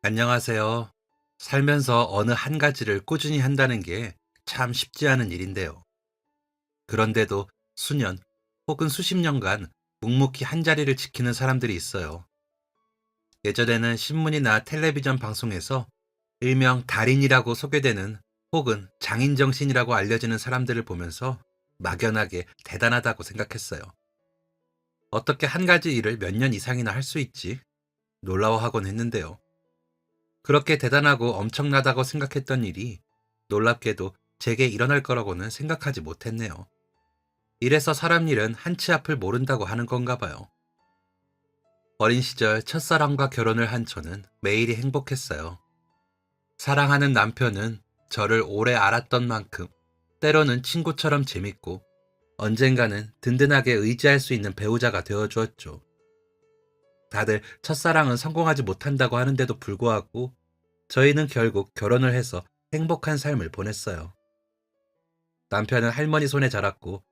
안녕하세요. 살면서 어느 한 가지를 꾸준히 한다는 게 참 쉽지 않은 일인데요. 그런데도 수년 혹은 수십 년간 묵묵히 한 자리를 지키는 사람들이 있어요. 예전에는 신문이나 텔레비전 방송에서 일명 달인이라고 소개되는 혹은 장인정신이라고 알려지는 사람들을 보면서 막연하게 대단하다고 생각했어요. 어떻게 한 가지 일을 몇 년 이상이나 할 수 있지? 놀라워하곤 했는데요. 그렇게 대단하고 엄청나다고 생각했던 일이 놀랍게도 제게 일어날 거라고는 생각하지 못했네요. 이래서 사람 일은 한치 앞을 모른다고 하는 건가 봐요. 어린 시절 첫사랑과 결혼을 한 저는 매일이 행복했어요. 사랑하는 남편은 저를 오래 알았던 만큼 때로는 친구처럼 재밌고 언젠가는 든든하게 의지할 수 있는 배우자가 되어주었죠. 다들 첫사랑은 성공하지 못한다고 하는데도 불구하고 저희는 결국 결혼을 해서 행복한 삶을 보냈어요. 남편은 할머니 손에 자랐고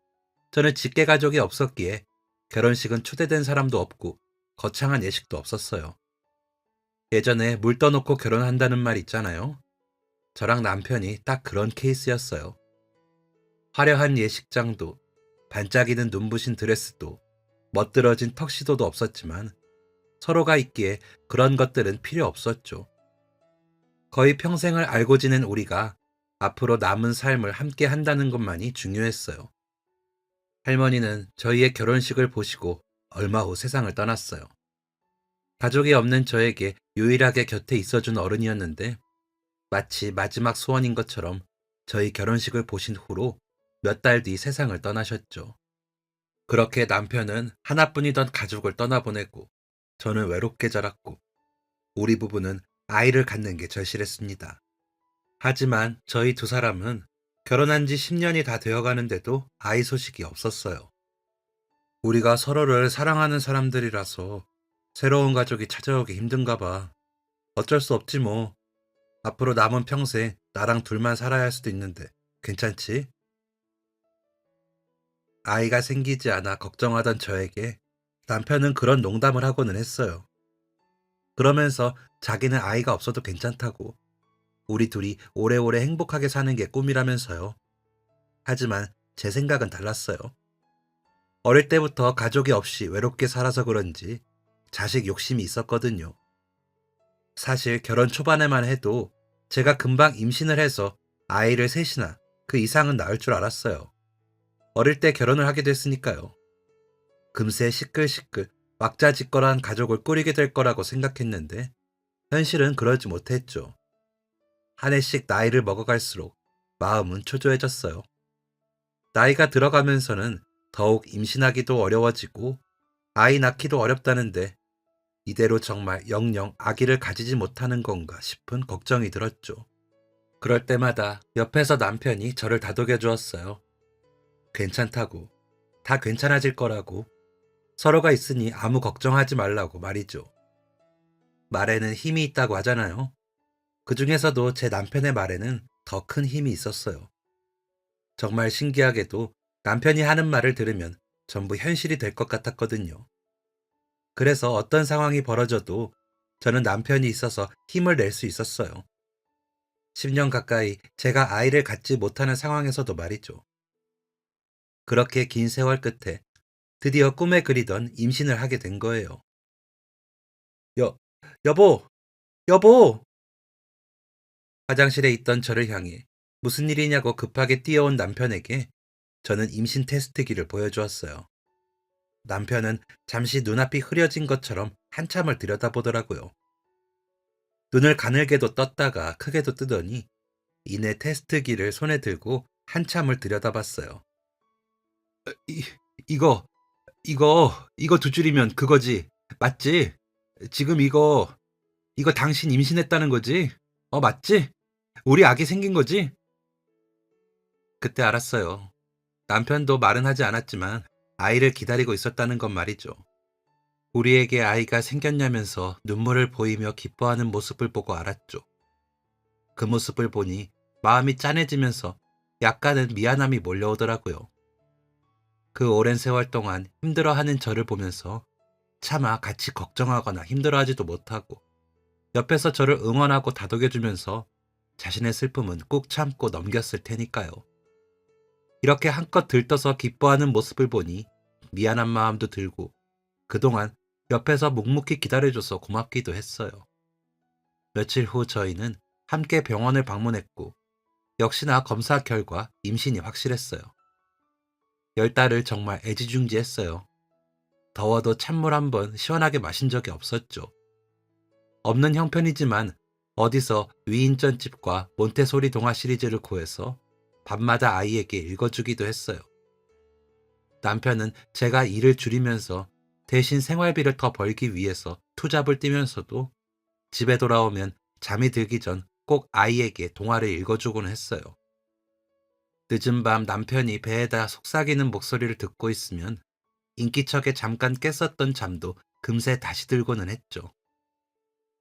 저는 직계 가족이 없었기에 결혼식은 초대된 사람도 없고 거창한 예식도 없었어요. 예전에 물 떠놓고 결혼한다는 말 있잖아요. 저랑 남편이 딱 그런 케이스였어요. 화려한 예식장도 반짝이는 눈부신 드레스도 멋들어진 턱시도도 없었지만 서로가 있기에 그런 것들은 필요 없었죠. 거의 평생을 알고 지낸 우리가 앞으로 남은 삶을 함께 한다는 것만이 중요했어요. 할머니는 저희의 결혼식을 보시고 얼마 후 세상을 떠났어요. 가족이 없는 저에게 유일하게 곁에 있어준 어른이었는데 마치 마지막 소원인 것처럼 저희 결혼식을 보신 후로 몇 달 뒤 세상을 떠나셨죠. 그렇게 남편은 하나뿐이던 가족을 떠나보내고 저는 외롭게 자랐고 우리 부부는 아이를 갖는 게 절실했습니다. 하지만 저희 두 사람은 결혼한 지 10년이 다 되어가는데도 아이 소식이 없었어요. 우리가 서로를 사랑하는 사람들이라서 새로운 가족이 찾아오기 힘든가 봐. 어쩔 수 없지 뭐. 앞으로 남은 평생 나랑 둘만 살아야 할 수도 있는데 괜찮지? 아이가 생기지 않아 걱정하던 저에게 남편은 그런 농담을 하고는 했어요. 그러면서 자기는 아이가 없어도 괜찮다고 우리 둘이 오래오래 행복하게 사는 게 꿈이라면서요. 하지만 제 생각은 달랐어요. 어릴 때부터 가족이 없이 외롭게 살아서 그런지 자식 욕심이 있었거든요. 사실 결혼 초반에만 해도 제가 금방 임신을 해서 아이를 셋이나 그 이상은 낳을 줄 알았어요. 어릴 때 결혼을 하게 됐으니까요. 금세 시끌시끌 왁자지껄한 가족을 꾸리게 될 거라고 생각했는데 현실은 그러지 못했죠. 한 해씩 나이를 먹어갈수록 마음은 초조해졌어요. 나이가 들어가면서는 더욱 임신하기도 어려워지고 아이 낳기도 어렵다는데 이대로 정말 영영 아기를 가지지 못하는 건가 싶은 걱정이 들었죠. 그럴 때마다 옆에서 남편이 저를 다독여 주었어요. 괜찮다고, 다 괜찮아질 거라고, 서로가 있으니 아무 걱정하지 말라고 말이죠. 말에는 힘이 있다고 하잖아요. 그 중에서도 제 남편의 말에는 더 큰 힘이 있었어요. 정말 신기하게도 남편이 하는 말을 들으면 전부 현실이 될 것 같았거든요. 그래서 어떤 상황이 벌어져도 저는 남편이 있어서 힘을 낼 수 있었어요. 10년 가까이 제가 아이를 갖지 못하는 상황에서도 말이죠. 그렇게 긴 세월 끝에 드디어 꿈에 그리던 임신을 하게 된 거예요. 여, 여보, 여보! 화장실에 있던 저를 향해 무슨 일이냐고 급하게 뛰어온 남편에게 저는 임신 테스트기를 보여주었어요. 남편은 잠시 눈앞이 흐려진 것처럼 한참을 들여다보더라고요. 눈을 가늘게도 떴다가 크게도 뜨더니 이내 테스트기를 손에 들고 한참을 들여다봤어요. 이, 이거, 이거 두 줄이면 그거지. 맞지? 지금 이거 당신 임신했다는 거지? 맞지? 우리 아기 생긴 거지? 그때 알았어요. 남편도 말은 하지 않았지만 아이를 기다리고 있었다는 건 말이죠. 우리에게 아이가 생겼냐면서 눈물을 보이며 기뻐하는 모습을 보고 알았죠. 그 모습을 보니 마음이 짠해지면서 약간은 미안함이 몰려오더라고요. 그 오랜 세월 동안 힘들어하는 저를 보면서 차마 같이 걱정하거나 힘들어하지도 못하고 옆에서 저를 응원하고 다독여주면서 자신의 슬픔은 꾹 참고 넘겼을 테니까요. 이렇게 한껏 들떠서 기뻐하는 모습을 보니 미안한 마음도 들고 그동안 옆에서 묵묵히 기다려줘서 고맙기도 했어요. 며칠 후 저희는 함께 병원을 방문했고 역시나 검사 결과 임신이 확실했어요. 10달을 정말 애지중지했어요. 더워도 찬물 한 번 시원하게 마신 적이 없었죠. 없는 형편이지만 어디서 위인전집과 몬테소리 동화 시리즈를 구해서 밤마다 아이에게 읽어주기도 했어요. 남편은 제가 일을 줄이면서 대신 생활비를 더 벌기 위해서 투잡을 뛰면서도 집에 돌아오면 잠이 들기 전 꼭 아이에게 동화를 읽어주곤 했어요. 늦은 밤 남편이 배에다 속삭이는 목소리를 듣고 있으면 인기척에 잠깐 깼었던 잠도 금세 다시 들고는 했죠.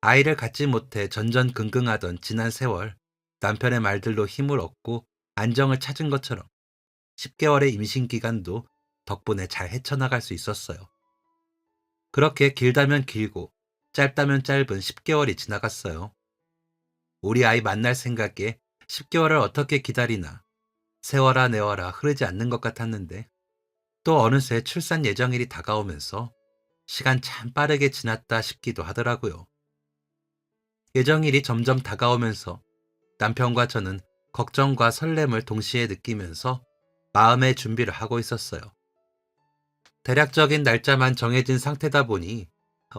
아이를 갖지 못해 전전긍긍하던 지난 세월, 남편의 말들로 힘을 얻고 안정을 찾은 것처럼 10개월의 임신 기간도 덕분에 잘 헤쳐나갈 수 있었어요. 그렇게 길다면 길고 짧다면 짧은 10개월이 지나갔어요. 우리 아이 만날 생각에 10개월을 어떻게 기다리나 세월아 내월아 흐르지 않는 것 같았는데 또 어느새 출산 예정일이 다가오면서 시간 참 빠르게 지났다 싶기도 하더라고요. 예정일이 점점 다가오면서 남편과 저는 걱정과 설렘을 동시에 느끼면서 마음의 준비를 하고 있었어요. 대략적인 날짜만 정해진 상태다 보니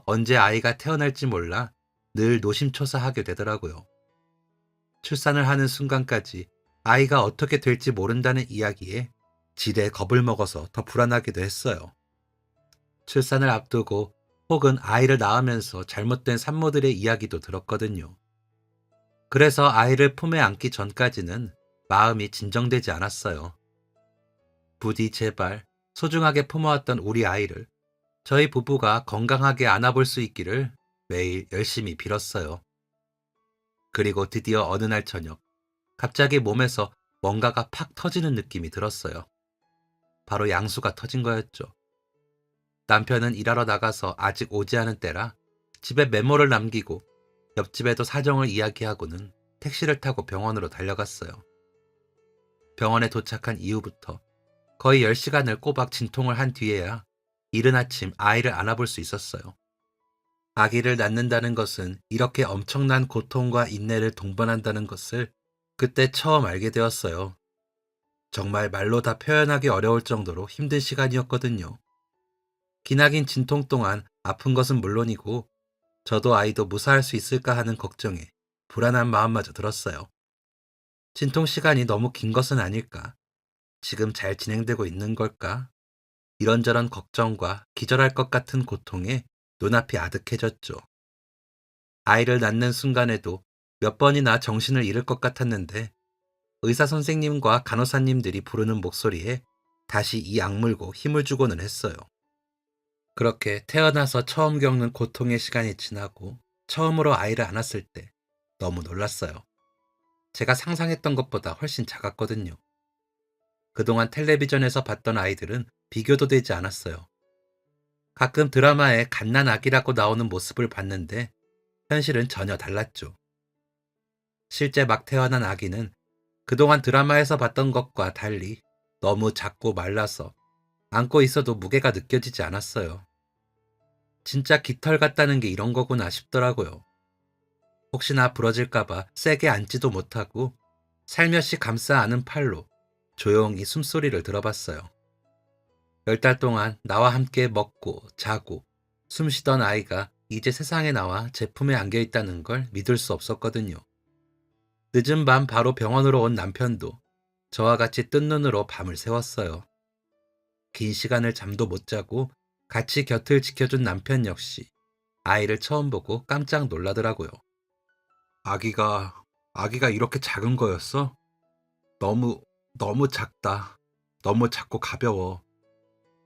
언제 아이가 태어날지 몰라 늘 노심초사하게 되더라고요. 출산을 하는 순간까지 아이가 어떻게 될지 모른다는 이야기에 지레 겁을 먹어서 더 불안하기도 했어요. 출산을 앞두고 혹은 아이를 낳으면서 잘못된 산모들의 이야기도 들었거든요. 그래서 아이를 품에 안기 전까지는 마음이 진정되지 않았어요. 부디 제발 소중하게 품어왔던 우리 아이를 저희 부부가 건강하게 안아볼 수 있기를 매일 열심히 빌었어요. 그리고 드디어 어느 날 저녁, 갑자기 몸에서 뭔가가 팍 터지는 느낌이 들었어요. 바로 양수가 터진 거였죠. 남편은 일하러 나가서 아직 오지 않은 때라 집에 메모를 남기고 옆집에도 사정을 이야기하고는 택시를 타고 병원으로 달려갔어요. 병원에 도착한 이후부터 거의 10시간을 꼬박 진통을 한 뒤에야 이른 아침 아이를 안아볼 수 있었어요. 아기를 낳는다는 것은 이렇게 엄청난 고통과 인내를 동반한다는 것을 그때 처음 알게 되었어요. 정말 말로 다 표현하기 어려울 정도로 힘든 시간이었거든요. 기나긴 진통 동안 아픈 것은 물론이고 저도 아이도 무사할 수 있을까 하는 걱정에 불안한 마음마저 들었어요. 진통 시간이 너무 긴 것은 아닐까? 지금 잘 진행되고 있는 걸까? 이런저런 걱정과 기절할 것 같은 고통에 눈앞이 아득해졌죠. 아이를 낳는 순간에도 몇 번이나 정신을 잃을 것 같았는데 의사 선생님과 간호사님들이 부르는 목소리에 다시 이 악물고 힘을 주고는 했어요. 그렇게 태어나서 처음 겪는 고통의 시간이 지나고 처음으로 아이를 안았을 때 너무 놀랐어요. 제가 상상했던 것보다 훨씬 작았거든요. 그동안 텔레비전에서 봤던 아이들은 비교도 되지 않았어요. 가끔 드라마에 갓난 아기라고 나오는 모습을 봤는데 현실은 전혀 달랐죠. 실제 막 태어난 아기는 그동안 드라마에서 봤던 것과 달리 너무 작고 말라서 안고 있어도 무게가 느껴지지 않았어요. 진짜 깃털 같다는 게 이런 거구나 싶더라고요. 혹시나 부러질까봐 세게 안지도 못하고 살며시 감싸 안은 팔로 조용히 숨소리를 들어봤어요. 10달 동안 나와 함께 먹고 자고 숨 쉬던 아이가 이제 세상에 나와 제 품에 안겨 있다는 걸 믿을 수 없었거든요. 늦은 밤 바로 병원으로 온 남편도 저와 같이 뜬 눈으로 밤을 새웠어요. 긴 시간을 잠도 못 자고 같이 곁을 지켜준 남편 역시 아이를 처음 보고 깜짝 놀라더라고요. 아기가, 아기가 이렇게 작은 거였어? 너무, 너무 작다. 너무 작고 가벼워.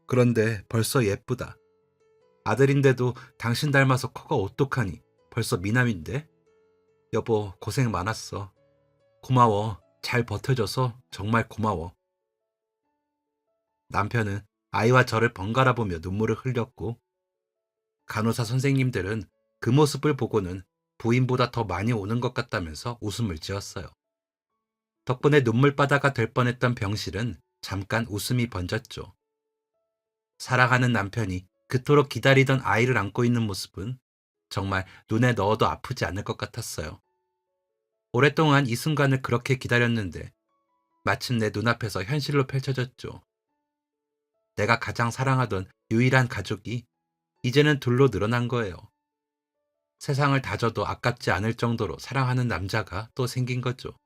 그런데 벌써 예쁘다. 아들인데도 당신 닮아서 커가 어떡하니? 벌써 미남인데? 여보, 고생 많았어. 고마워. 잘 버텨줘서 정말 고마워. 남편은 아이와 저를 번갈아 보며 눈물을 흘렸고 간호사 선생님들은 그 모습을 보고는 부인보다 더 많이 오는 것 같다면서 웃음을 지었어요. 덕분에 눈물바다가 될 뻔했던 병실은 잠깐 웃음이 번졌죠. 사랑하는 남편이 그토록 기다리던 아이를 안고 있는 모습은 정말 눈에 넣어도 아프지 않을 것 같았어요. 오랫동안 이 순간을 그렇게 기다렸는데 마침내 눈앞에서 현실로 펼쳐졌죠. 내가 가장 사랑하던 유일한 가족이 이제는 둘로 늘어난 거예요. 세상을 다 줘도 아깝지 않을 정도로 사랑하는 남자가 또 생긴 거죠.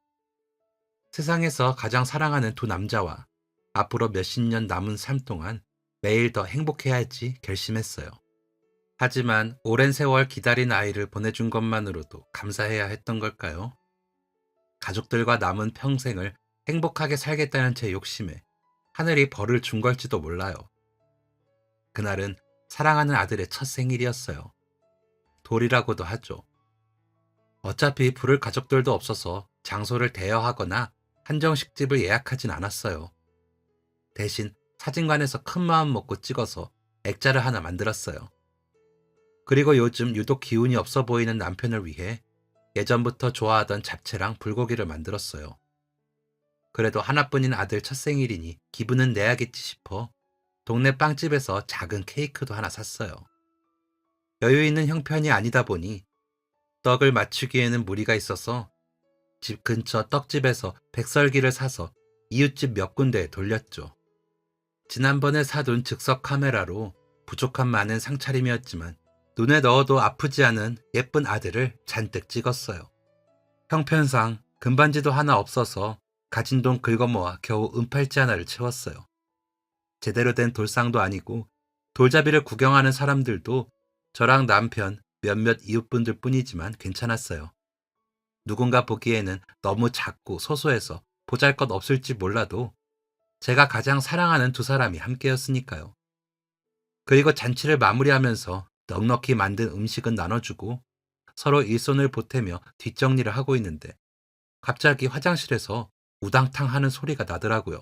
세상에서 가장 사랑하는 두 남자와 앞으로 몇십 년 남은 삶 동안 매일 더 행복해야지 결심했어요. 하지만 오랜 세월 기다린 아이를 보내준 것만으로도 감사해야 했던 걸까요? 가족들과 남은 평생을 행복하게 살겠다는 제 욕심에 하늘이 벌을 준 걸지도 몰라요. 그날은 사랑하는 아들의 첫 생일이었어요. 돌이라고도 하죠. 어차피 부를 가족들도 없어서 장소를 대여하거나 한정식집을 예약하진 않았어요. 대신 사진관에서 큰 마음 먹고 찍어서 액자를 하나 만들었어요. 그리고 요즘 유독 기운이 없어 보이는 남편을 위해 예전부터 좋아하던 잡채랑 불고기를 만들었어요. 그래도 하나뿐인 아들 첫 생일이니 기분은 내야겠지 싶어 동네 빵집에서 작은 케이크도 하나 샀어요. 여유 있는 형편이 아니다 보니 떡을 맞추기에는 무리가 있어서 집 근처 떡집에서 백설기를 사서 이웃집 몇 군데에 돌렸죠. 지난번에 사둔 즉석 카메라로 부족한 많은 상차림이었지만 눈에 넣어도 아프지 않은 예쁜 아들을 잔뜩 찍었어요. 형편상 금반지도 하나 없어서 가진 돈 긁어모아 겨우 은팔찌 하나를 채웠어요. 제대로 된 돌상도 아니고 돌잡이를 구경하는 사람들도 저랑 남편 몇몇 이웃분들 뿐이지만 괜찮았어요. 누군가 보기에는 너무 작고 소소해서 보잘것 없을지 몰라도 제가 가장 사랑하는 두 사람이 함께였으니까요. 그리고 잔치를 마무리하면서 넉넉히 만든 음식은 나눠주고 서로 일손을 보태며 뒷정리를 하고 있는데 갑자기 화장실에서 우당탕 하는 소리가 나더라고요.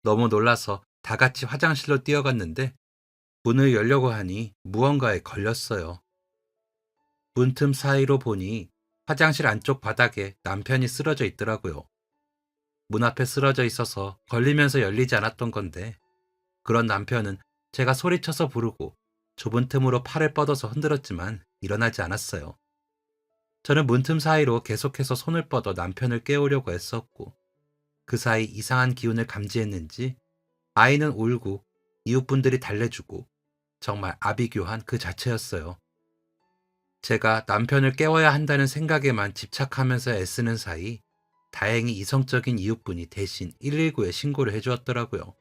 너무 놀라서 다 같이 화장실로 뛰어갔는데 문을 열려고 하니 무언가에 걸렸어요. 문틈 사이로 보니 화장실 안쪽 바닥에 남편이 쓰러져 있더라고요. 문 앞에 쓰러져 있어서 걸리면서 열리지 않았던 건데 그런 남편은 제가 소리쳐서 부르고 좁은 틈으로 팔을 뻗어서 흔들었지만 일어나지 않았어요. 저는 문틈 사이로 계속해서 손을 뻗어 남편을 깨우려고 애썼고 그 사이 이상한 기운을 감지했는지 아이는 울고 이웃분들이 달래주고 정말 아비규환 그 자체였어요. 제가 남편을 깨워야 한다는 생각에만 집착하면서 애쓰는 사이 다행히 이성적인 이웃분이 대신 119에 신고를 해주었더라고요.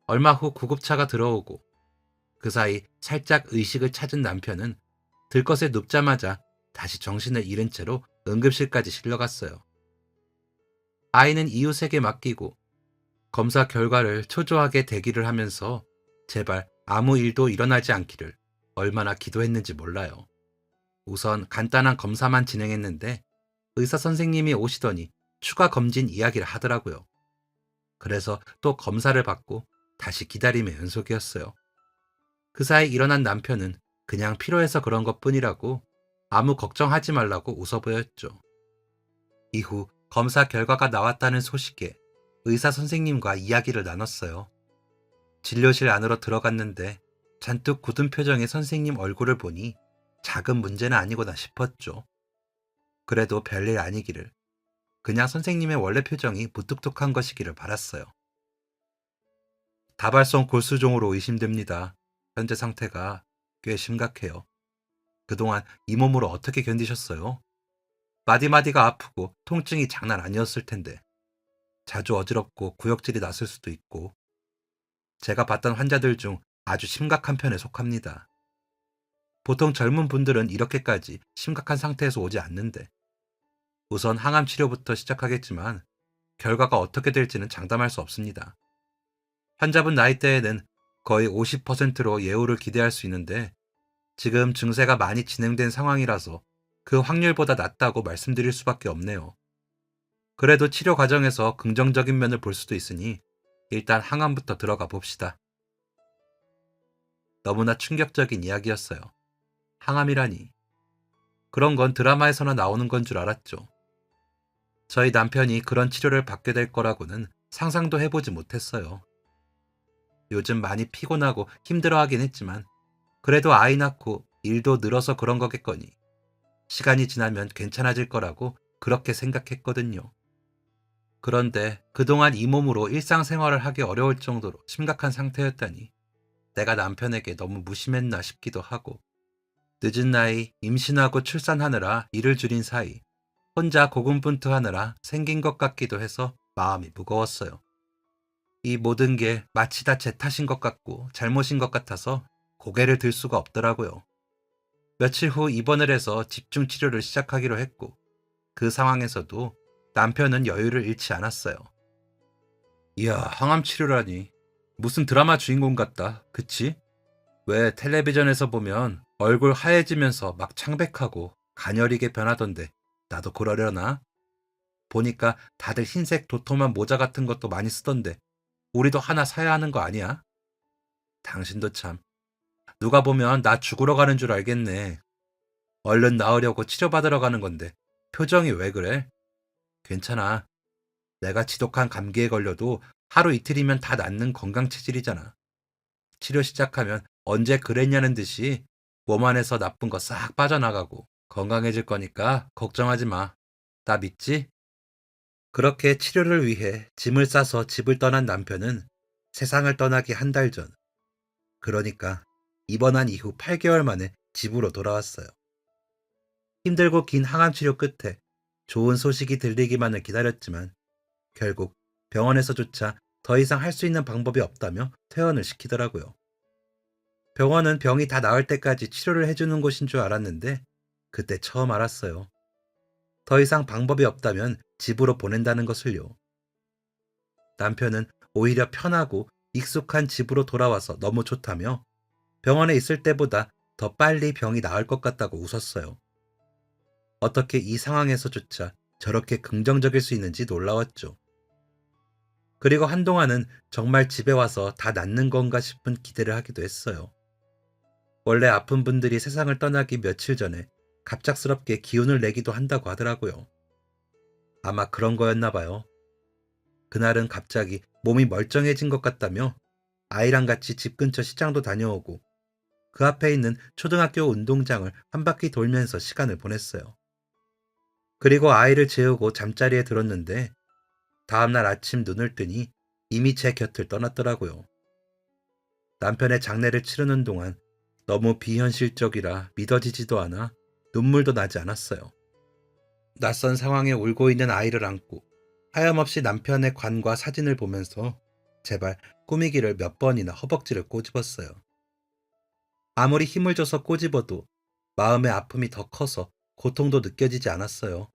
얼마 후 구급차가 들어오고 그 사이 살짝 의식을 찾은 남편은 들것에 눕자마자 다시 정신을 잃은 채로 응급실까지 실려갔어요. 아이는 이웃에게 맡기고 검사 결과를 초조하게 대기를 하면서 제발 아무 일도 일어나지 않기를 얼마나 기도했는지 몰라요. 우선 간단한 검사만 진행했는데 의사 선생님이 오시더니 추가 검진 이야기를 하더라고요. 그래서 또 검사를 받고 다시 기다림의 연속이었어요. 그 사이 일어난 남편은 그냥 피로해서 그런 것뿐이라고 아무 걱정하지 말라고 웃어 보였죠. 이후 검사 결과가 나왔다는 소식에 의사 선생님과 이야기를 나눴어요. 진료실 안으로 들어갔는데 잔뜩 굳은 표정의 선생님 얼굴을 보니 작은 문제는 아니구나 싶었죠. 그래도 별일 아니기를, 그냥 선생님의 원래 표정이 무뚝뚝한 것이기를 바랐어요. 다발성 골수종으로 의심됩니다. 현재 상태가 꽤 심각해요. 그동안 이 몸으로 어떻게 견디셨어요? 마디마디가 아프고 통증이 장난 아니었을 텐데 자주 어지럽고 구역질이 났을 수도 있고 제가 봤던 환자들 중 아주 심각한 편에 속합니다. 보통 젊은 분들은 이렇게까지 심각한 상태에서 오지 않는데 우선 항암 치료부터 시작하겠지만 결과가 어떻게 될지는 장담할 수 없습니다. 환자분 나이대에는 거의 50%로 예후를 기대할 수 있는데 지금 증세가 많이 진행된 상황이라서 그 확률보다 낮다고 말씀드릴 수밖에 없네요. 그래도 치료 과정에서 긍정적인 면을 볼 수도 있으니 일단 항암부터 들어가 봅시다. 너무나 충격적인 이야기였어요. 항암이라니. 그런 건 드라마에서나 나오는 건 줄 알았죠. 저희 남편이 그런 치료를 받게 될 거라고는 상상도 해보지 못했어요. 요즘 많이 피곤하고 힘들어하긴 했지만 그래도 아이 낳고 일도 늘어서 그런 거겠거니 시간이 지나면 괜찮아질 거라고 그렇게 생각했거든요. 그런데 그동안 이 몸으로 일상생활을 하기 어려울 정도로 심각한 상태였다니 내가 남편에게 너무 무심했나 싶기도 하고 늦은 나이 임신하고 출산하느라 일을 줄인 사이 혼자 고군분투하느라 생긴 것 같기도 해서 마음이 무거웠어요. 이 모든 게 마치 다 제 탓인 것 같고 잘못인 것 같아서 고개를 들 수가 없더라고요. 며칠 후 입원을 해서 집중 치료를 시작하기로 했고 그 상황에서도 남편은 여유를 잃지 않았어요. 이야, 항암 치료라니. 무슨 드라마 주인공 같다. 그치? 왜 텔레비전에서 보면 얼굴 하얘지면서 막 창백하고 가녀리게 변하던데 나도 그러려나? 보니까 다들 흰색 도톰한 모자 같은 것도 많이 쓰던데 우리도 하나 사야 하는 거 아니야? 당신도 참. 누가 보면 나 죽으러 가는 줄 알겠네. 얼른 나으려고 치료받으러 가는 건데 표정이 왜 그래? 괜찮아. 내가 지독한 감기에 걸려도 하루 이틀이면 다 낫는 건강 체질이잖아. 치료 시작하면 언제 그랬냐는 듯이 몸 안에서 나쁜 거 싹 빠져나가고 건강해질 거니까 걱정하지 마. 나 믿지? 그렇게 치료를 위해 짐을 싸서 집을 떠난 남편은 세상을 떠나기 한 달 전, 그러니까 입원한 이후 8개월 만에 집으로 돌아왔어요. 힘들고 긴 항암 치료 끝에 좋은 소식이 들리기만을 기다렸지만 결국 병원에서조차 더 이상 할 수 있는 방법이 없다며 퇴원을 시키더라고요. 병원은 병이 다 나을 때까지 치료를 해주는 곳인 줄 알았는데 그때 처음 알았어요. 더 이상 방법이 없다면 집으로 보낸다는 것을요. 남편은 오히려 편하고 익숙한 집으로 돌아와서 너무 좋다며 병원에 있을 때보다 더 빨리 병이 나을 것 같다고 웃었어요. 어떻게 이 상황에서조차 저렇게 긍정적일 수 있는지 놀라웠죠. 그리고 한동안은 정말 집에 와서 다 낫는 건가 싶은 기대를 하기도 했어요. 원래 아픈 분들이 세상을 떠나기 며칠 전에 갑작스럽게 기운을 내기도 한다고 하더라고요. 아마 그런 거였나 봐요. 그날은 갑자기 몸이 멀쩡해진 것 같다며 아이랑 같이 집 근처 시장도 다녀오고 그 앞에 있는 초등학교 운동장을 한 바퀴 돌면서 시간을 보냈어요. 그리고 아이를 재우고 잠자리에 들었는데 다음날 아침 눈을 뜨니 이미 제 곁을 떠났더라고요. 남편의 장례를 치르는 동안 너무 비현실적이라 믿어지지도 않아 눈물도 나지 않았어요. 낯선 상황에 울고 있는 아이를 안고 하염없이 남편의 관과 사진을 보면서 제발 꾸미기를 몇 번이나 허벅지를 꼬집었어요. 아무리 힘을 줘서 꼬집어도 마음의 아픔이 더 커서 고통도 느껴지지 않았어요.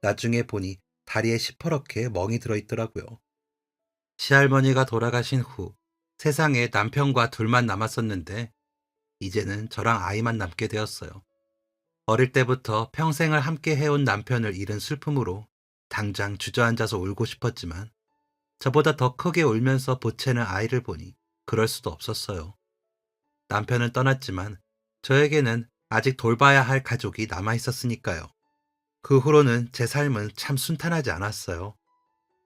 나중에 보니 다리에 시퍼렇게 멍이 들어있더라고요. 시할머니가 돌아가신 후 세상에 남편과 둘만 남았었는데 이제는 저랑 아이만 남게 되었어요. 어릴 때부터 평생을 함께 해온 남편을 잃은 슬픔으로 당장 주저앉아서 울고 싶었지만 저보다 더 크게 울면서 보채는 아이를 보니 그럴 수도 없었어요. 남편은 떠났지만 저에게는 아직 돌봐야 할 가족이 남아 있었으니까요. 그 후로는 제 삶은 참 순탄하지 않았어요.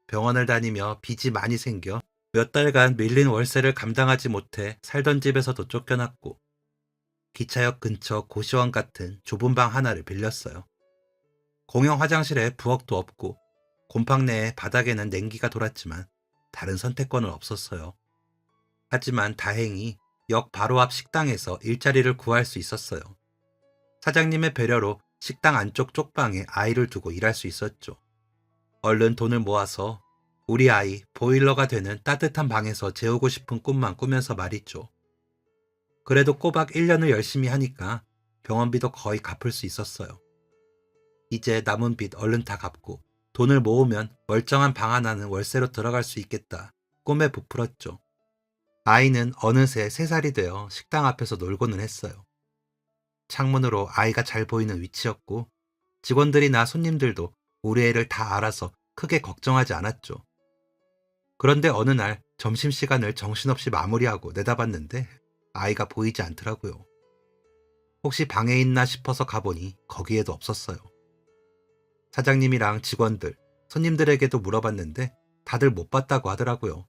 병원을 다니며 빚이 많이 생겨 몇 달간 밀린 월세를 감당하지 못해 살던 집에서도 쫓겨났고 기차역 근처 고시원 같은 좁은 방 하나를 빌렸어요. 공용 화장실에 부엌도 없고 곰팡 내에 바닥에는 냉기가 돌았지만 다른 선택권은 없었어요. 하지만 다행히 역 바로 앞 식당에서 일자리를 구할 수 있었어요. 사장님의 배려로 식당 안쪽 쪽방에 아이를 두고 일할 수 있었죠. 얼른 돈을 모아서 우리 아이 보일러가 되는 따뜻한 방에서 재우고 싶은 꿈만 꾸면서 말이죠. 그래도 꼬박 1년을 열심히 하니까 병원비도 거의 갚을 수 있었어요. 이제 남은 빚 얼른 다 갚고 돈을 모으면 멀쩡한 방 하나는 월세로 들어갈 수 있겠다 꿈에 부풀었죠. 아이는 어느새 3살이 되어 식당 앞에서 놀고는 했어요. 창문으로 아이가 잘 보이는 위치였고 직원들이나 손님들도 우리 애를 다 알아서 크게 걱정하지 않았죠. 그런데 어느 날 점심시간을 정신없이 마무리하고 내다봤는데 아이가 보이지 않더라고요. 혹시 방에 있나 싶어서 가보니 거기에도 없었어요. 사장님이랑 직원들, 손님들에게도 물어봤는데 다들 못 봤다고 하더라고요.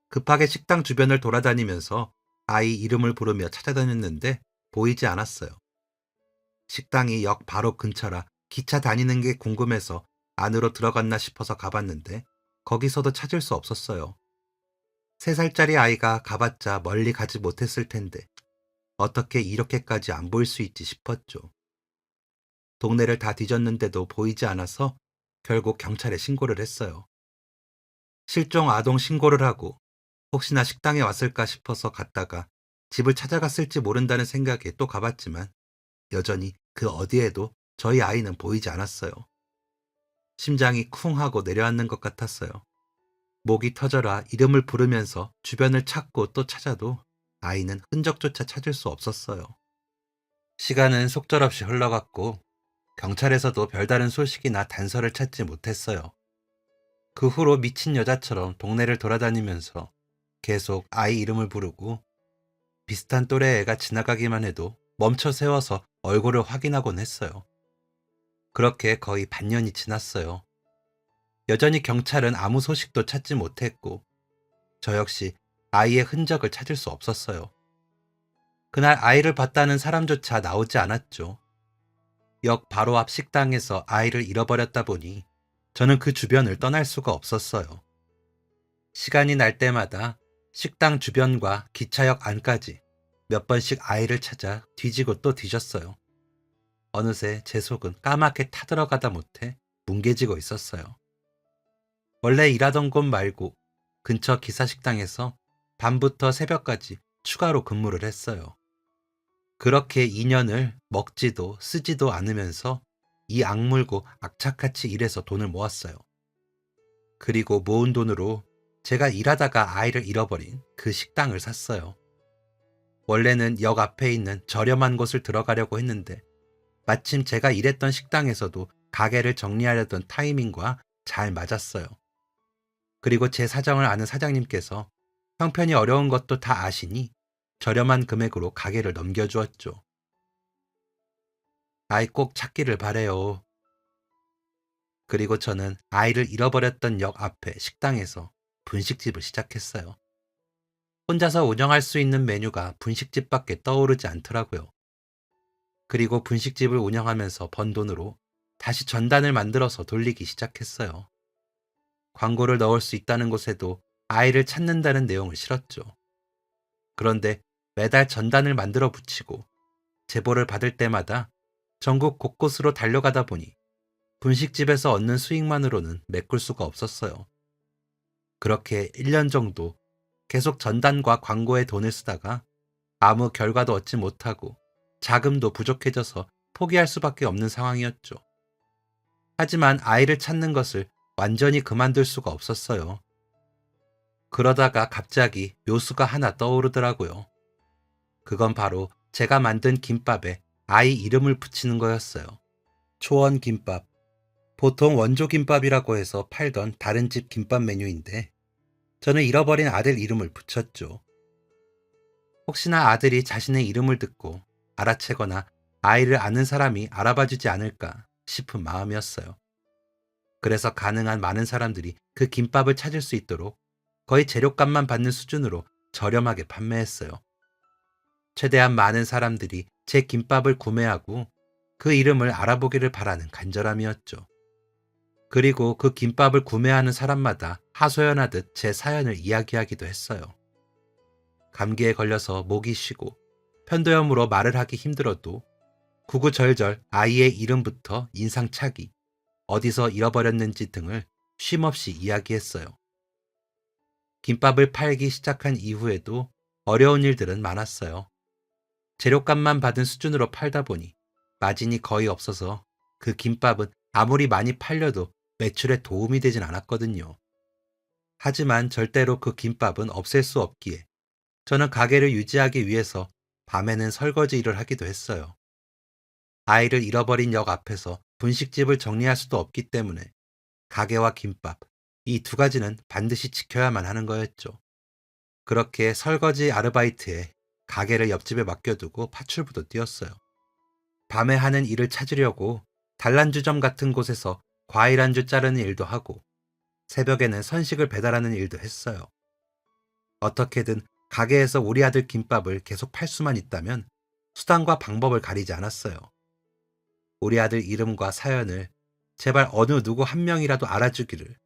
급하게 식당 주변을 돌아다니면서 아이 이름을 부르며 찾아다녔는데 보이지 않았어요. 식당이 역 바로 근처라 기차 다니는 게 궁금해서 안으로 들어갔나 싶어서 가봤는데 거기서도 찾을 수 없었어요. 3살짜리 아이가 가봤자 멀리 가지 못했을 텐데 어떻게 이렇게까지 안 보일 수 있지 싶었죠. 동네를 다 뒤졌는데도 보이지 않아서 결국 경찰에 신고를 했어요. 실종 아동 신고를 하고 혹시나 식당에 왔을까 싶어서 갔다가 집을 찾아갔을지 모른다는 생각에 또 가봤지만 여전히 그 어디에도 저희 아이는 보이지 않았어요. 심장이 쿵 하고 내려앉는 것 같았어요. 목이 터져라 이름을 부르면서 주변을 찾고 또 찾아도 아이는 흔적조차 찾을 수 없었어요. 시간은 속절없이 흘러갔고 경찰에서도 별다른 소식이나 단서를 찾지 못했어요. 그 후로 미친 여자처럼 동네를 돌아다니면서 계속 아이 이름을 부르고 비슷한 또래 애가 지나가기만 해도 멈춰 세워서 얼굴을 확인하곤 했어요. 그렇게 거의 반년이 지났어요. 여전히 경찰은 아무 소식도 찾지 못했고 저 역시 아이의 흔적을 찾을 수 없었어요. 그날 아이를 봤다는 사람조차 나오지 않았죠. 역 바로 앞 식당에서 아이를 잃어버렸다 보니 저는 그 주변을 떠날 수가 없었어요. 시간이 날 때마다 식당 주변과 기차역 안까지 몇 번씩 아이를 찾아 뒤지고 또 뒤졌어요. 어느새 제 속은 까맣게 타들어가다 못해 뭉개지고 있었어요. 원래 일하던 곳 말고 근처 기사식당에서 밤부터 새벽까지 추가로 근무를 했어요. 그렇게 2년을 먹지도 쓰지도 않으면서 이 악물고 악착같이 일해서 돈을 모았어요. 그리고 모은 돈으로 제가 일하다가 아이를 잃어버린 그 식당을 샀어요. 원래는 역 앞에 있는 저렴한 곳을 들어가려고 했는데 마침 제가 일했던 식당에서도 가게를 정리하려던 타이밍과 잘 맞았어요. 그리고 제 사정을 아는 사장님께서 형편이 어려운 것도 다 아시니 저렴한 금액으로 가게를 넘겨주었죠. 아이 꼭 찾기를 바래요. 그리고 저는 아이를 잃어버렸던 역 앞에 식당에서 분식집을 시작했어요. 혼자서 운영할 수 있는 메뉴가 분식집밖에 떠오르지 않더라고요. 그리고 분식집을 운영하면서 번 돈으로 다시 전단을 만들어서 돌리기 시작했어요. 광고를 넣을 수 있다는 곳에도 아이를 찾는다는 내용을 실었죠. 그런데 매달 전단을 만들어 붙이고 제보를 받을 때마다 전국 곳곳으로 달려가다 보니 분식집에서 얻는 수익만으로는 메꿀 수가 없었어요. 그렇게 1년 정도 계속 전단과 광고에 돈을 쓰다가 아무 결과도 얻지 못하고 자금도 부족해져서 포기할 수밖에 없는 상황이었죠. 하지만 아이를 찾는 것을 완전히 그만둘 수가 없었어요. 그러다가 갑자기 묘수가 하나 떠오르더라고요. 그건 바로 제가 만든 김밥에 아이 이름을 붙이는 거였어요. 초원 김밥. 보통 원조 김밥이라고 해서 팔던 다른 집 김밥 메뉴인데 저는 잃어버린 아들 이름을 붙였죠. 혹시나 아들이 자신의 이름을 듣고 알아채거나 아이를 아는 사람이 알아봐주지 않을까 싶은 마음이었어요. 그래서 가능한 많은 사람들이 그 김밥을 찾을 수 있도록 거의 재료값만 받는 수준으로 저렴하게 판매했어요. 최대한 많은 사람들이 제 김밥을 구매하고 그 이름을 알아보기를 바라는 간절함이었죠. 그리고 그 김밥을 구매하는 사람마다 하소연하듯 제 사연을 이야기하기도 했어요. 감기에 걸려서 목이 쉬고 편도염으로 말을 하기 힘들어도 구구절절 아이의 이름부터 인상착의, 어디서 잃어버렸는지 등을 쉼없이 이야기했어요. 김밥을 팔기 시작한 이후에도 어려운 일들은 많았어요. 재료값만 받은 수준으로 팔다 보니 마진이 거의 없어서 그 김밥은 아무리 많이 팔려도 매출에 도움이 되진 않았거든요. 하지만 절대로 그 김밥은 없앨 수 없기에 저는 가게를 유지하기 위해서 밤에는 설거지 일을 하기도 했어요. 아이를 잃어버린 역 앞에서 분식집을 정리할 수도 없기 때문에 가게와 김밥, 이 두 가지는 반드시 지켜야만 하는 거였죠. 그렇게 설거지 아르바이트에 가게를 옆집에 맡겨두고 파출부도 뛰었어요. 밤에 하는 일을 찾으려고 단란주점 같은 곳에서 과일 안주 자르는 일도 하고 새벽에는 선식을 배달하는 일도 했어요. 어떻게든 가게에서 우리 아들 김밥을 계속 팔 수만 있다면 수단과 방법을 가리지 않았어요. 우리 아들 이름과 사연을 제발 어느 누구 한 명이라도 알아주기를,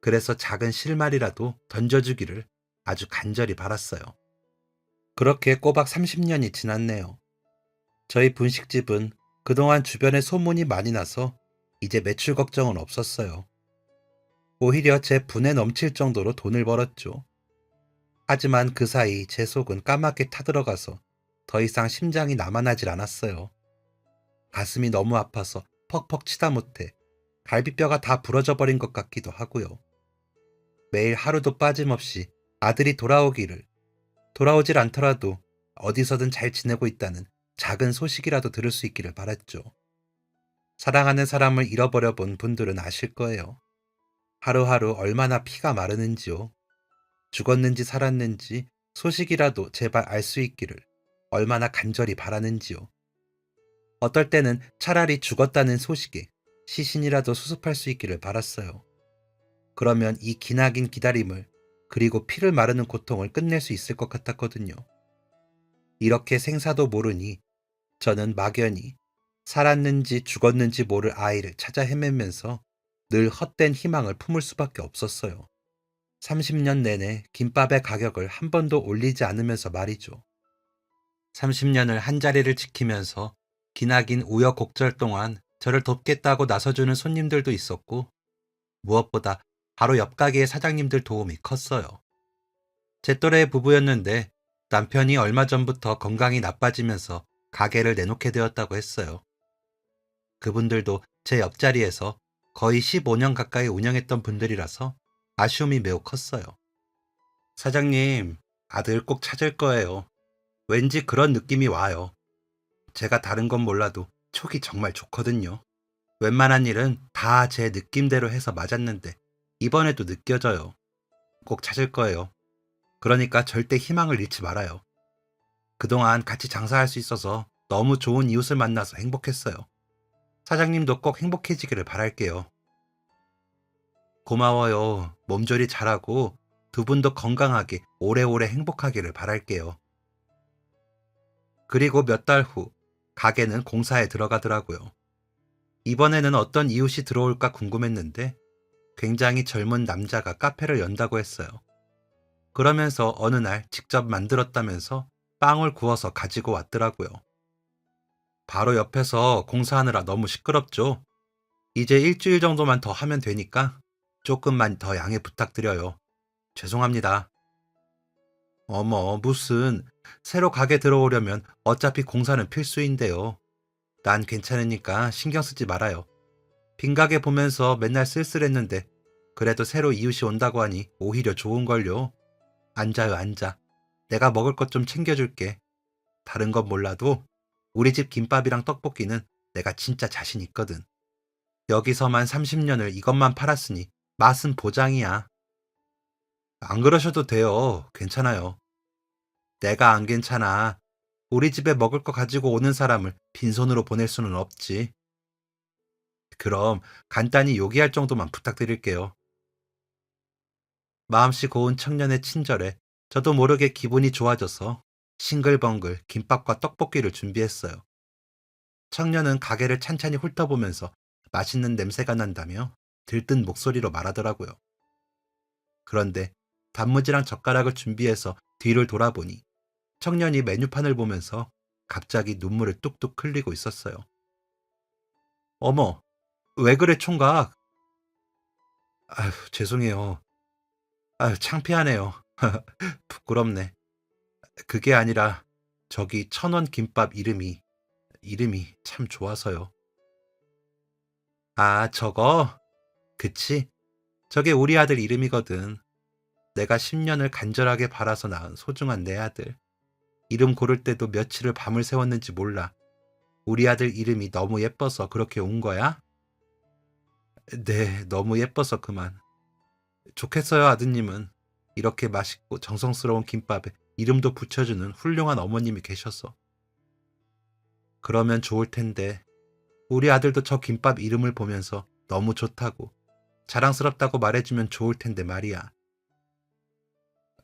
그래서 작은 실말이라도 던져주기를 아주 간절히 바랐어요. 그렇게 꼬박 30년이 지났네요. 저희 분식집은 그동안 주변에 소문이 많이 나서 이제 매출 걱정은 없었어요. 오히려 제 분에 넘칠 정도로 돈을 벌었죠. 하지만 그 사이 제 속은 까맣게 타들어가서 더 이상 심장이 남아나질 않았어요. 가슴이 너무 아파서 퍽퍽 치다 못해 갈비뼈가 다 부러져 버린 것 같기도 하고요. 매일 하루도 빠짐없이 아들이 돌아오질 않더라도 어디서든 잘 지내고 있다는 작은 소식이라도 들을 수 있기를 바랐죠. 사랑하는 사람을 잃어버려 본 분들은 아실 거예요. 하루하루 얼마나 피가 마르는지요. 죽었는지 살았는지 소식이라도 제발 알 수 있기를 얼마나 간절히 바라는지요. 어떨 때는 차라리 죽었다는 소식에 시신이라도 수습할 수 있기를 바랐어요. 그러면 이 기나긴 기다림을, 그리고 피를 마르는 고통을 끝낼 수 있을 것 같았거든요. 이렇게 생사도 모르니 저는 막연히 살았는지 죽었는지 모를 아이를 찾아 헤매면서 늘 헛된 희망을 품을 수밖에 없었어요. 30년 내내 김밥의 가격을 한 번도 올리지 않으면서 말이죠. 30년을 한자리를 지키면서 기나긴 우여곡절 동안 저를 돕겠다고 나서주는 손님들도 있었고, 무엇보다 바로 옆 가게의 사장님들 도움이 컸어요. 제 또래의 부부였는데 남편이 얼마 전부터 건강이 나빠지면서 가게를 내놓게 되었다고 했어요. 그분들도 제 옆자리에서 거의 15년 가까이 운영했던 분들이라서 아쉬움이 매우 컸어요. 사장님, 아들 꼭 찾을 거예요. 왠지 그런 느낌이 와요. 제가 다른 건 몰라도 촉이 정말 좋거든요. 웬만한 일은 다 제 느낌대로 해서 맞았는데 이번에도 느껴져요. 꼭 찾을 거예요. 그러니까 절대 희망을 잃지 말아요. 그동안 같이 장사할 수 있어서 너무 좋은 이웃을 만나서 행복했어요. 사장님도 꼭 행복해지기를 바랄게요. 고마워요. 몸조리 잘하고 두 분도 건강하게 오래오래 행복하기를 바랄게요. 그리고 몇 달 후 가게는 공사에 들어가더라고요. 이번에는 어떤 이웃이 들어올까 궁금했는데 굉장히 젊은 남자가 카페를 연다고 했어요. 그러면서 어느 날 직접 만들었다면서 빵을 구워서 가지고 왔더라고요. 바로 옆에서 공사하느라 너무 시끄럽죠? 이제 일주일 정도만 더 하면 되니까 조금만 더 양해 부탁드려요. 죄송합니다. 어머, 무슨, 새로 가게 들어오려면 어차피 공사는 필수인데요. 난 괜찮으니까 신경 쓰지 말아요. 빈 가게 보면서 맨날 쓸쓸했는데 그래도 새로 이웃이 온다고 하니 오히려 좋은걸요. 앉아요, 앉아. 내가 먹을 것 좀 챙겨줄게. 다른 건 몰라도 우리 집 김밥이랑 떡볶이는 내가 진짜 자신 있거든. 여기서만 30년을 이것만 팔았으니 맛은 보장이야. 안 그러셔도 돼요. 괜찮아요. 내가 안 괜찮아. 우리 집에 먹을 거 가지고 오는 사람을 빈손으로 보낼 수는 없지. 그럼 간단히 요기할 정도만 부탁드릴게요. 마음씨 고운 청년의 친절에 저도 모르게 기분이 좋아져서 싱글벙글 김밥과 떡볶이를 준비했어요. 청년은 가게를 찬찬히 훑어보면서 맛있는 냄새가 난다며 들뜬 목소리로 말하더라고요. 그런데 단무지랑 젓가락을 준비해서 뒤를 돌아보니 청년이 메뉴판을 보면서 갑자기 눈물을 뚝뚝 흘리고 있었어요. 어머, 왜 그래 총각? 아휴, 죄송해요. 아휴, 창피하네요. 부끄럽네. 그게 아니라 저기 천원 김밥 이름이 참 좋아서요. 아, 저거? 그치? 저게 우리 아들 이름이거든. 내가 10년을 간절하게 바라서 낳은 소중한 내 아들. 이름 고를 때도 며칠을 밤을 새웠는지 몰라. 우리 아들 이름이 너무 예뻐서 그렇게 온 거야? 네, 너무 예뻐서 그만. 좋겠어요, 아드님은. 이렇게 맛있고 정성스러운 김밥에 이름도 붙여주는 훌륭한 어머님이 계셔서. 그러면 좋을 텐데 우리 아들도 저 김밥 이름을 보면서 너무 좋다고 자랑스럽다고 말해주면 좋을 텐데 말이야.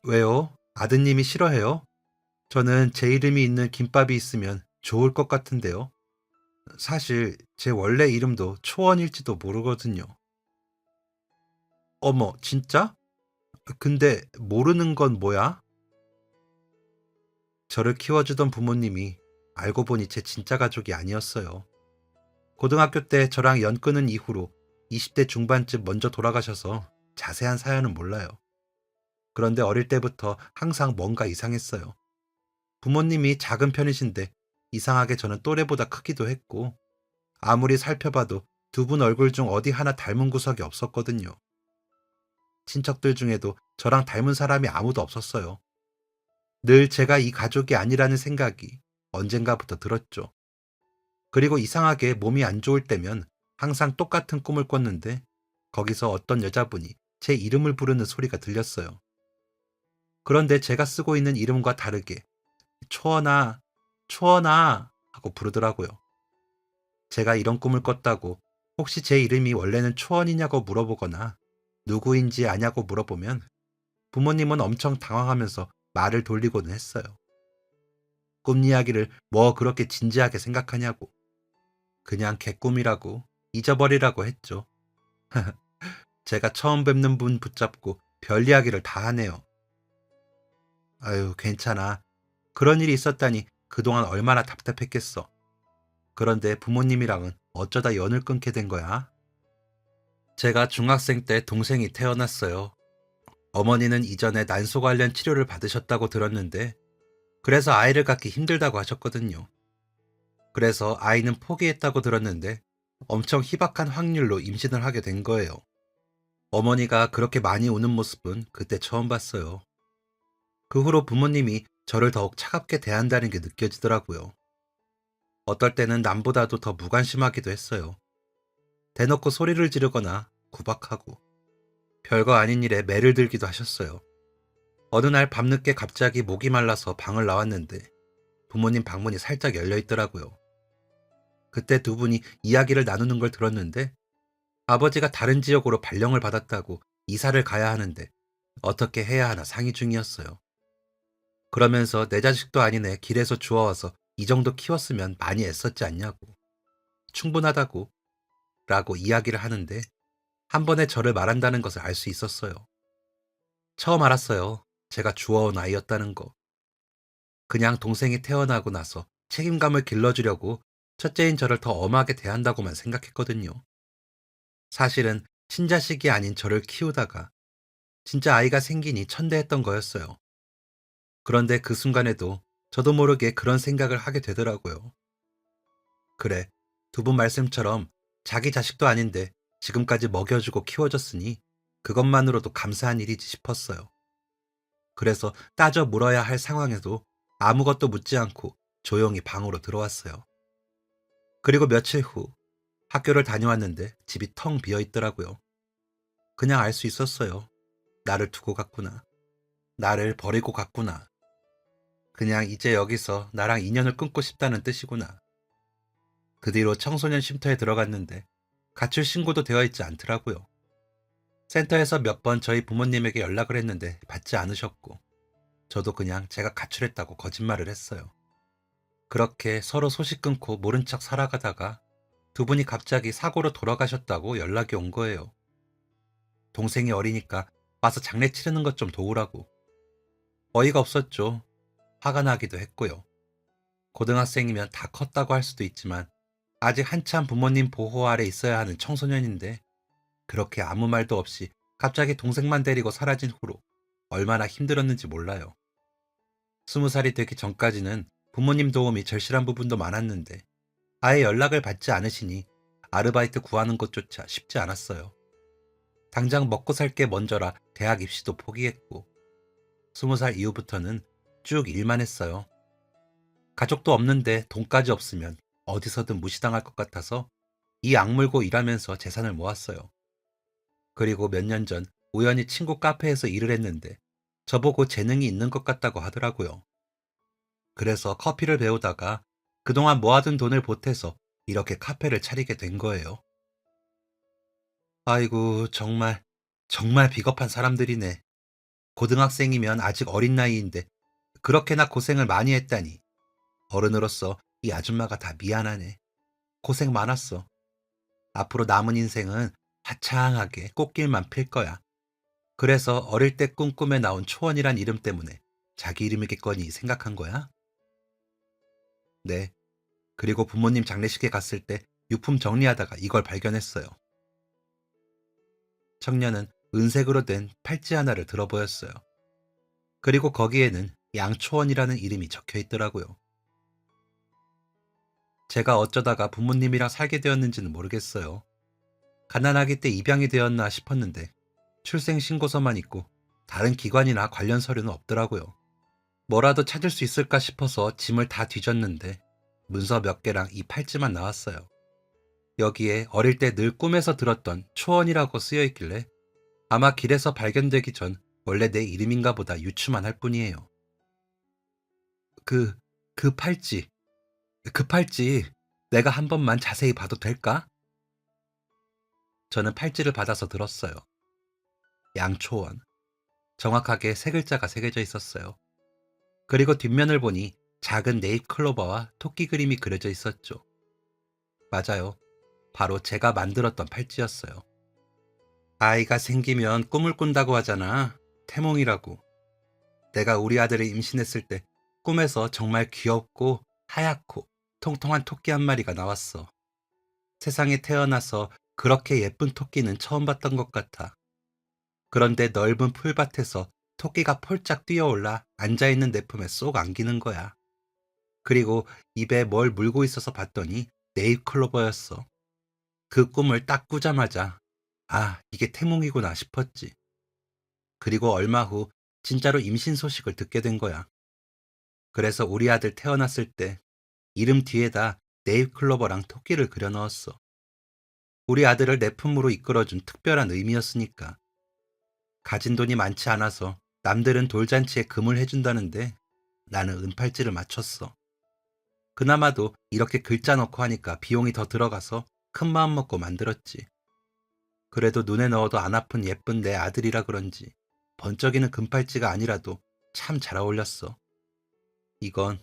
왜요? 아드님이 싫어해요? 저는 제 이름이 있는 김밥이 있으면 좋을 것 같은데요. 사실 제 원래 이름도 초원일지도 모르거든요. 어머, 진짜? 근데 모르는 건 뭐야? 저를 키워주던 부모님이 알고 보니 제 진짜 가족이 아니었어요. 고등학교 때 저랑 연 끊은 이후로 20대 중반쯤 먼저 돌아가셔서 자세한 사연은 몰라요. 그런데 어릴 때부터 항상 뭔가 이상했어요. 부모님이 작은 편이신데 이상하게 저는 또래보다 크기도 했고 아무리 살펴봐도 두 분 얼굴 중 어디 하나 닮은 구석이 없었거든요. 친척들 중에도 저랑 닮은 사람이 아무도 없었어요. 늘 제가 이 가족이 아니라는 생각이 언젠가부터 들었죠. 그리고 이상하게 몸이 안 좋을 때면 항상 똑같은 꿈을 꿨는데 거기서 어떤 여자분이 제 이름을 부르는 소리가 들렸어요. 그런데 제가 쓰고 있는 이름과 다르게 초원아, 초원아 하고 부르더라고요. 제가 이런 꿈을 꿨다고 혹시 제 이름이 원래는 초원이냐고 물어보거나 누구인지 아냐고 물어보면 부모님은 엄청 당황하면서 말을 돌리고는 했어요. 꿈 이야기를 뭐 그렇게 진지하게 생각하냐고. 그냥 개꿈이라고 잊어버리라고 했죠. 제가 처음 뵙는 분 붙잡고 별 이야기를 다 하네요. 아유, 괜찮아. 그런 일이 있었다니 그동안 얼마나 답답했겠어. 그런데 부모님이랑은 어쩌다 연을 끊게 된 거야? 제가 중학생 때 동생이 태어났어요. 어머니는 이전에 난소 관련 치료를 받으셨다고 들었는데, 그래서 아이를 갖기 힘들다고 하셨거든요. 그래서 아이는 포기했다고 들었는데, 엄청 희박한 확률로 임신을 하게 된 거예요. 어머니가 그렇게 많이 우는 모습은 그때 처음 봤어요. 그 후로 부모님이 저를 더욱 차갑게 대한다는 게 느껴지더라고요. 어떨 때는 남보다도 더 무관심하기도 했어요. 대놓고 소리를 지르거나 구박하고 별거 아닌 일에 매를 들기도 하셨어요. 어느 날 밤늦게 갑자기 목이 말라서 방을 나왔는데 부모님 방문이 살짝 열려 있더라고요. 그때 두 분이 이야기를 나누는 걸 들었는데 아버지가 다른 지역으로 발령을 받았다고 이사를 가야 하는데 어떻게 해야 하나 상의 중이었어요. 그러면서 내 자식도 아닌 애 길에서 주워와서 이 정도 키웠으면 많이 애썼지 않냐고. 충분하다고 라고 이야기를 하는데 한 번에 저를 말한다는 것을 알 수 있었어요. 처음 알았어요. 제가 주워온 아이였다는 거. 그냥 동생이 태어나고 나서 책임감을 길러주려고 첫째인 저를 더 엄하게 대한다고만 생각했거든요. 사실은 친자식이 아닌 저를 키우다가 진짜 아이가 생기니 천대했던 거였어요. 그런데 그 순간에도 저도 모르게 그런 생각을 하게 되더라고요. 그래, 두 분 말씀처럼 자기 자식도 아닌데 지금까지 먹여주고 키워줬으니 그것만으로도 감사한 일이지 싶었어요. 그래서 따져 물어야 할 상황에도 아무것도 묻지 않고 조용히 방으로 들어왔어요. 그리고 며칠 후 학교를 다녀왔는데 집이 텅 비어 있더라고요. 그냥 알 수 있었어요. 나를 두고 갔구나. 나를 버리고 갔구나. 그냥 이제 여기서 나랑 인연을 끊고 싶다는 뜻이구나. 그 뒤로 청소년 쉼터에 들어갔는데 가출 신고도 되어 있지 않더라고요. 센터에서 몇 번 저희 부모님에게 연락을 했는데 받지 않으셨고 저도 그냥 제가 가출했다고 거짓말을 했어요. 그렇게 서로 소식 끊고 모른 척 살아가다가 두 분이 갑자기 사고로 돌아가셨다고 연락이 온 거예요. 동생이 어리니까 와서 장례 치르는 것 좀 도우라고. 어이가 없었죠. 화가 나기도 했고요. 고등학생이면 다 컸다고 할 수도 있지만 아직 한참 부모님 보호 아래 있어야 하는 청소년인데 그렇게 아무 말도 없이 갑자기 동생만 데리고 사라진 후로 얼마나 힘들었는지 몰라요. 20살이 되기 전까지는 부모님 도움이 절실한 부분도 많았는데 아예 연락을 받지 않으시니 아르바이트 구하는 것조차 쉽지 않았어요. 당장 먹고 살 게 먼저라 대학 입시도 포기했고 20살 이후부터는 쭉 일만 했어요. 가족도 없는데 돈까지 없으면 어디서든 무시당할 것 같아서 이 악물고 일하면서 재산을 모았어요. 그리고 몇 년 전 우연히 친구 카페에서 일을 했는데 저보고 재능이 있는 것 같다고 하더라고요. 그래서 커피를 배우다가 그동안 모아둔 돈을 보태서 이렇게 카페를 차리게 된 거예요. 아이고, 정말, 정말 비겁한 사람들이네. 고등학생이면 아직 어린 나이인데 그렇게나 고생을 많이 했다니. 어른으로서 이 아줌마가 다 미안하네. 고생 많았어. 앞으로 남은 인생은 화창하게 꽃길만 필 거야. 그래서 어릴 때 꿈꿈에 나온 초원이란 이름 때문에 자기 이름이겠거니 생각한 거야? 네. 그리고 부모님 장례식에 갔을 때 유품 정리하다가 이걸 발견했어요. 청년은 은색으로 된 팔찌 하나를 들어 보였어요. 그리고 거기에는 양초원이라는 이름이 적혀 있더라고요. 제가 어쩌다가 부모님이랑 살게 되었는지는 모르겠어요. 가난하기 때 입양이 되었나 싶었는데 출생신고서만 있고 다른 기관이나 관련 서류는 없더라고요. 뭐라도 찾을 수 있을까 싶어서 짐을 다 뒤졌는데 문서 몇 개랑 이 팔찌만 나왔어요. 여기에 어릴 때 늘 꿈에서 들었던 초원이라고 쓰여 있길래 아마 길에서 발견되기 전 원래 내 이름인가 보다 유추만 할 뿐이에요. 그, 그 팔찌, 그 팔찌 내가 한 번만 자세히 봐도 될까? 저는 팔찌를 받아서 들었어요. 양초원. 정확하게 세 글자가 새겨져 있었어요. 그리고 뒷면을 보니 작은 네잎 클로버와 토끼 그림이 그려져 있었죠. 맞아요. 바로 제가 만들었던 팔찌였어요. 아이가 생기면 꿈을 꾼다고 하잖아. 태몽이라고. 내가 우리 아들을 임신했을 때 꿈에서 정말 귀엽고 하얗고 통통한 토끼 한 마리가 나왔어. 세상에 태어나서 그렇게 예쁜 토끼는 처음 봤던 것 같아. 그런데 넓은 풀밭에서 토끼가 폴짝 뛰어올라 앉아있는 내 품에 쏙 안기는 거야. 그리고 입에 뭘 물고 있어서 봤더니 네잎클로버였어. 그 꿈을 딱 꾸자마자 아, 이게 태몽이구나 싶었지. 그리고 얼마 후 진짜로 임신 소식을 듣게 된 거야. 그래서 우리 아들 태어났을 때 이름 뒤에다 네잎클로버랑 토끼를 그려 넣었어. 우리 아들을 내 품으로 이끌어준 특별한 의미였으니까. 가진 돈이 많지 않아서 남들은 돌잔치에 금을 해준다는데 나는 은팔찌를 맞췄어. 그나마도 이렇게 글자 넣고 하니까 비용이 더 들어가서 큰 마음 먹고 만들었지. 그래도 눈에 넣어도 안 아픈 예쁜 내 아들이라 그런지 번쩍이는 금팔찌가 아니라도 참 잘 어울렸어. 이건,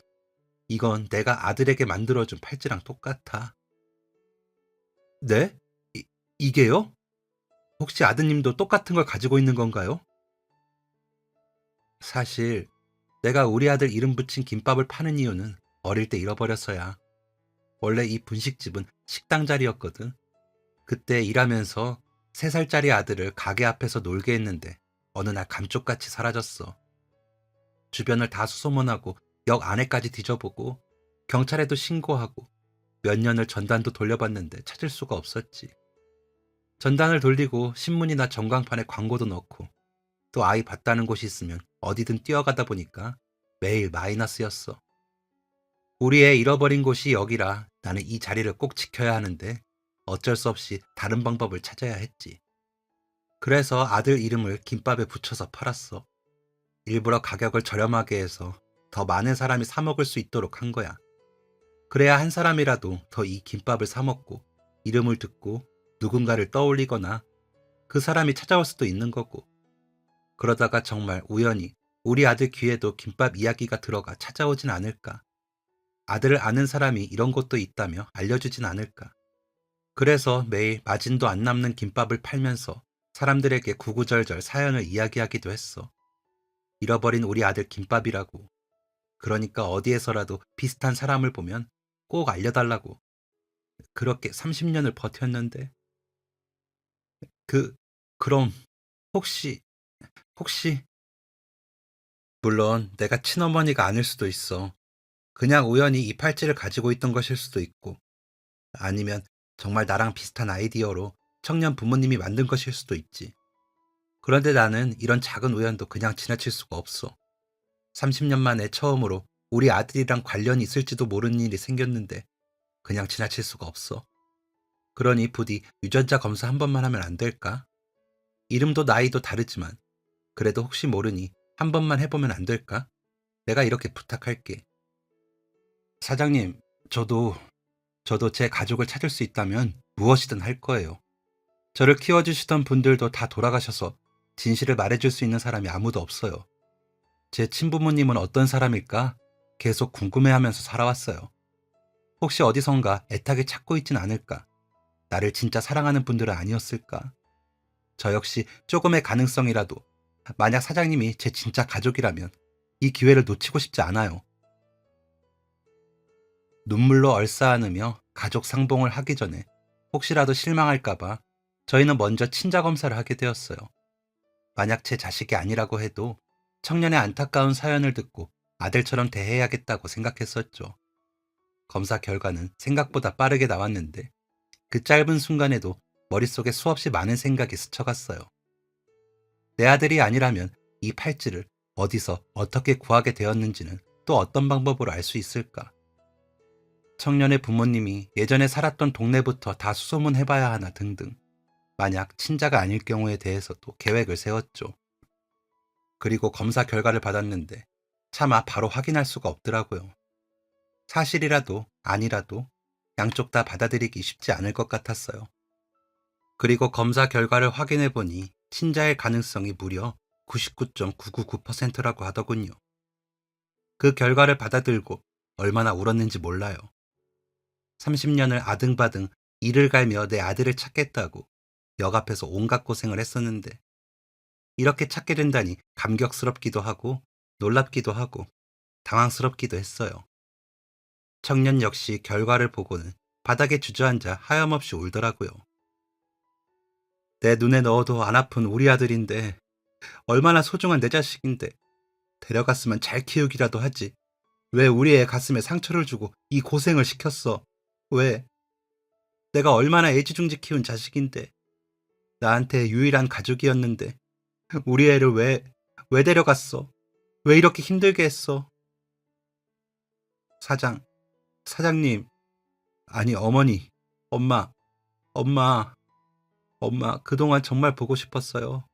이건 내가 아들에게 만들어준 팔찌랑 똑같아. 네? 이게요? 혹시 아드님도 똑같은 걸 가지고 있는 건가요? 사실 내가 우리 아들 이름 붙인 김밥을 파는 이유는 어릴 때 잃어버렸어야. 원래 이 분식집은 식당 자리였거든. 그때 일하면서 3살짜리 아들을 가게 앞에서 놀게 했는데 어느 날 감쪽같이 사라졌어. 주변을 다 수소문하고 역 안에까지 뒤져보고 경찰에도 신고하고 몇 년을 전단도 돌려봤는데 찾을 수가 없었지. 전단을 돌리고 신문이나 전광판에 광고도 넣고 또 아이 봤다는 곳이 있으면 어디든 뛰어가다 보니까 매일 마이너스였어. 우리 애 잃어버린 곳이 여기라 나는 이 자리를 꼭 지켜야 하는데 어쩔 수 없이 다른 방법을 찾아야 했지. 그래서 아들 이름을 김밥에 붙여서 팔았어. 일부러 가격을 저렴하게 해서 더 많은 사람이 사 먹을 수 있도록 한 거야. 그래야 한 사람이라도 더 이 김밥을 사 먹고 이름을 듣고 누군가를 떠올리거나 그 사람이 찾아올 수도 있는 거고. 그러다가 정말 우연히 우리 아들 귀에도 김밥 이야기가 들어가 찾아오진 않을까. 아들을 아는 사람이 이런 곳도 있다며 알려주진 않을까. 그래서 매일 마진도 안 남는 김밥을 팔면서 사람들에게 구구절절 사연을 이야기하기도 했어. 잃어버린 우리 아들 김밥이라고. 그러니까 어디에서라도 비슷한 사람을 보면 꼭 알려달라고. 그렇게 30년을 버텼는데. 그, 그럼 혹시, 혹시, 물론 내가 친어머니가 아닐 수도 있어. 그냥 우연히 이 팔찌를 가지고 있던 것일 수도 있고, 아니면 정말 나랑 비슷한 아이디어로 청년 부모님이 만든 것일 수도 있지. 그런데 나는 이런 작은 우연도 그냥 지나칠 수가 없어. 30년 만에 처음으로 우리 아들이랑 관련이 있을지도 모르는 일이 생겼는데 그냥 지나칠 수가 없어. 그러니 부디 유전자 검사 한 번만 하면 안 될까? 이름도 나이도 다르지만 그래도 혹시 모르니 한 번만 해보면 안 될까? 내가 이렇게 부탁할게. 사장님, 저도 제 가족을 찾을 수 있다면 무엇이든 할 거예요. 저를 키워주시던 분들도 다 돌아가셔서 진실을 말해줄 수 있는 사람이 아무도 없어요. 제 친부모님은 어떤 사람일까? 계속 궁금해하면서 살아왔어요. 혹시 어디선가 애타게 찾고 있진 않을까? 나를 진짜 사랑하는 분들은 아니었을까? 저 역시 조금의 가능성이라도, 만약 사장님이 제 진짜 가족이라면 이 기회를 놓치고 싶지 않아요. 눈물로 얼싸안으며 가족 상봉을 하기 전에 혹시라도 실망할까봐 저희는 먼저 친자 검사를 하게 되었어요. 만약 제 자식이 아니라고 해도 청년의 안타까운 사연을 듣고 아들처럼 대해야겠다고 생각했었죠. 검사 결과는 생각보다 빠르게 나왔는데 그 짧은 순간에도 머릿속에 수없이 많은 생각이 스쳐갔어요. 내 아들이 아니라면 이 팔찌를 어디서 어떻게 구하게 되었는지는 또 어떤 방법으로 알 수 있을까? 청년의 부모님이 예전에 살았던 동네부터 다 수소문해봐야 하나 등등. 만약 친자가 아닐 경우에 대해서도 계획을 세웠죠. 그리고 검사 결과를 받았는데 차마 바로 확인할 수가 없더라고요. 사실이라도 아니라도 양쪽 다 받아들이기 쉽지 않을 것 같았어요. 그리고 검사 결과를 확인해보니 친자의 가능성이 무려 99.999%라고 하더군요. 그 결과를 받아들고 얼마나 울었는지 몰라요. 30년을 아등바등 이를 갈며 내 아들을 찾겠다고 역 앞에서 온갖 고생을 했었는데 이렇게 찾게 된다니 감격스럽기도 하고 놀랍기도 하고 당황스럽기도 했어요. 청년 역시 결과를 보고는 바닥에 주저앉아 하염없이 울더라고요. 내 눈에 넣어도 안 아픈 우리 아들인데 얼마나 소중한 내 자식인데 데려갔으면 잘 키우기라도 하지. 왜 우리 애 가슴에 상처를 주고 이 고생을 시켰어? 왜? 내가 얼마나 애지중지 키운 자식인데 나한테 유일한 가족이었는데 우리 애를 왜 데려갔어? 왜 이렇게 힘들게 했어? 사장님, 아니 어머니, 엄마, 엄마, 그동안 정말 보고 싶었어요.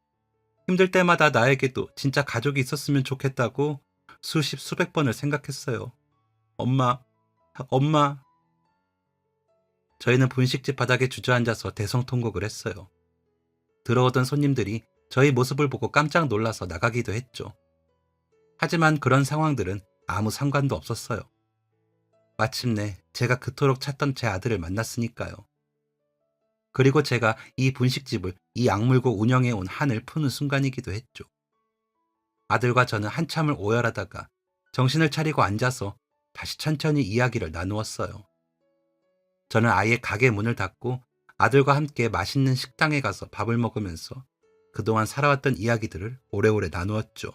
힘들 때마다 나에게도 진짜 가족이 있었으면 좋겠다고 수십 수백 번을 생각했어요. 엄마. 저희는 분식집 바닥에 주저앉아서 대성통곡을 했어요. 들어오던 손님들이 저희 모습을 보고 깜짝 놀라서 나가기도 했죠. 하지만 그런 상황들은 아무 상관도 없었어요. 마침내 제가 그토록 찾던 제 아들을 만났으니까요. 그리고 제가 이 분식집을 이 악물고 운영해온 한을 푸는 순간이기도 했죠. 아들과 저는 한참을 오열하다가 정신을 차리고 앉아서 다시 천천히 이야기를 나누었어요. 저는 아예 가게 문을 닫고 아들과 함께 맛있는 식당에 가서 밥을 먹으면서 그동안 살아왔던 이야기들을 오래오래 나누었죠.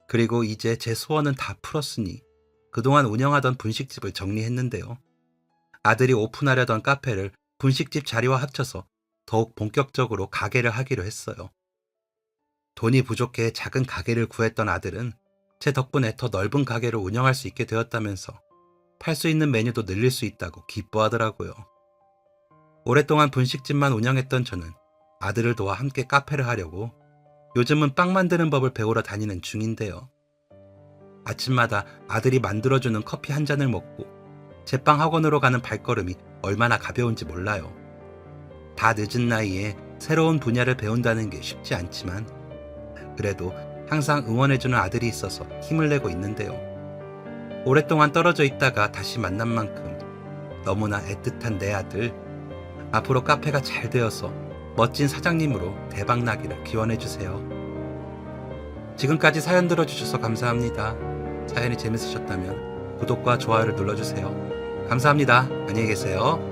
그리고 이제 제 소원은 다 풀었으니 그동안 운영하던 분식집을 정리했는데요. 아들이 오픈하려던 카페를 분식집 자리와 합쳐서 더욱 본격적으로 가게를 하기로 했어요. 돈이 부족해 작은 가게를 구했던 아들은 제 덕분에 더 넓은 가게를 운영할 수 있게 되었다면서 팔 수 있는 메뉴도 늘릴 수 있다고 기뻐하더라고요. 오랫동안 분식집만 운영했던 저는 아들을 도와 함께 카페를 하려고 요즘은 빵 만드는 법을 배우러 다니는 중인데요. 아침마다 아들이 만들어주는 커피 한 잔을 먹고 제빵 학원으로 가는 발걸음이 얼마나 가벼운지 몰라요. 다 늦은 나이에 새로운 분야를 배운다는 게 쉽지 않지만 그래도 항상 응원해주는 아들이 있어서 힘을 내고 있는데요. 오랫동안 떨어져 있다가 다시 만난 만큼 너무나 애틋한 내 아들, 앞으로 카페가 잘 되어서 멋진 사장님으로 대박나기를 기원해주세요. 지금까지 사연 들어주셔서 감사합니다. 사연이 재밌으셨다면 구독과 좋아요를 눌러주세요. 감사합니다. 안녕히 계세요.